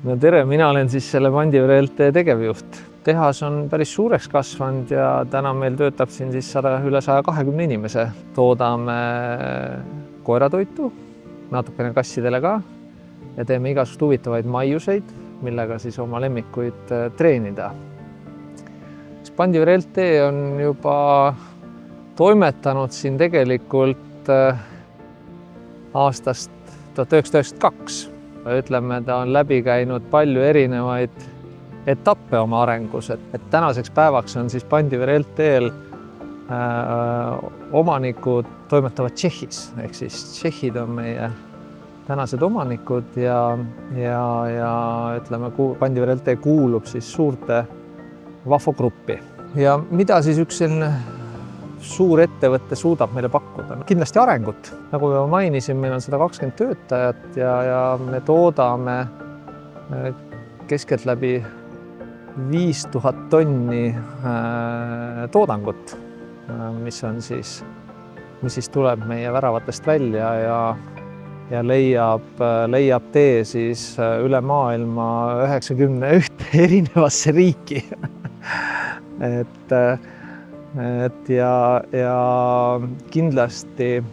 No tere, mina olen siis selle Pandivere LT tegevjuht. Tehas on päris suureks kasvanud ja täna meil töötab siin siis üle 120 inimese. Toodame koeratoitu, natukene kassidele ka ja teeme igasugust huvitavaid maiuseid, millega siis oma lemmikuid treenida. Pandivere LT on juba toimetanud siin tegelikult aastast 1992. Ütleme, ta on läbi käinud palju erinevaid etappe oma arengus. Et tänaseks päevaks on siis Pandivere LT-l omanikud toimetavad Tšehhis. Ehk siis tšehhid on meie tänased omanikud ja ütleme, Pandivere LT kuulub siis suurte Vafo gruppi. Ja mida siis üks selline suur ettevõtte suudab meile pakkuda? Kindlasti arengut. Nagu ma mainisin, meil on 120 töötajat ja me toodame keskeltläbi 5000 tonni toodangut, mis tuleb meie väravatest välja ja leiab tee siis üle maailma 91 erinevasse riiki. Ja kindlasti,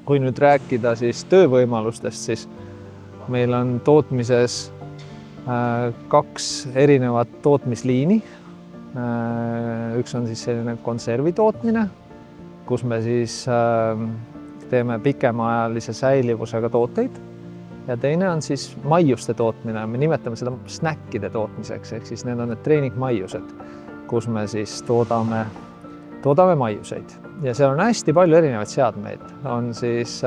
kui nüüd rääkida siis töövõimalustest, siis meil on tootmises 2 erinevat tootmisliini. Üks on siis selline konservi tootmine, kus me siis teeme pikemaajalise säilivusega tooteid. Ja teine on siis maiuste tootmine. Me nimetame seda snäkkide tootmiseks, ehk siis need on need treeningmaiused, kus me siis toodame maiuseid. Ja seal on hästi palju erinevaid seadmeid. On siis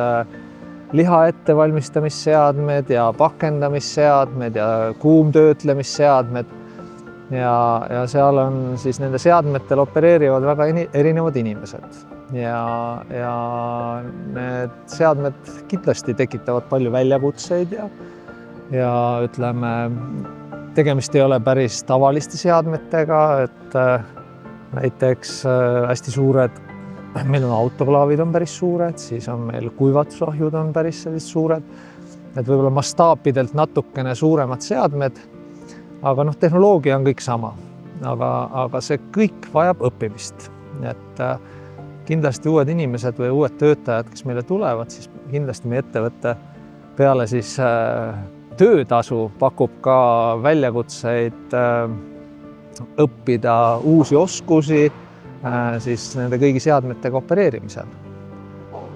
liha ettevalmistamisseadmed ja pakendamisseadmed ja kuumtöötlemisseadmed. Ja seal on siis nende seadmetel opereerivad väga erinevad inimesed. Ja need seadmed kindlasti tekitavad palju väljakutseid ja ütleme, tegemist ei ole päris tavaliste seadmetega, et näiteks hästi suured, meil on autoklaavid on päris suured, siis on meil kuivatusahjud on päris suured, et võib-olla mastaapidelt natukene suuremad seadmed, aga tehnoloogia on kõik sama, aga see kõik vajab õppimist. Et kindlasti uued inimesed või uued töötajad, kes meile tulevad, siis kindlasti meie ettevõtte peale siis töötasu pakub ka väljakutseid õppida uusi oskusi siis nende kõigi seadmetega opereerimisel.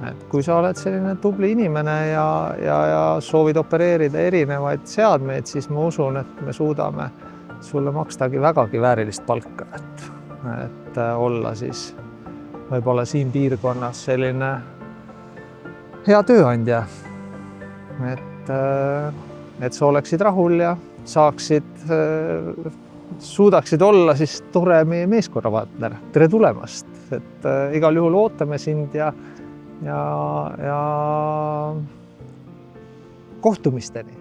Et kui sa oled selline tubli inimene ja soovid opereerida erinevaid seadmeid, siis ma usun, et me suudame sulle makstagi vägagi väärilist palka, et olla siis võib-olla siin piirkonnas selline hea tööandja, et sa oleksid rahul ja suudaksid olla siis tore meie meeskonnapartner. Tere tulemast, et igal juhul ootame sind ja kohtumisteni.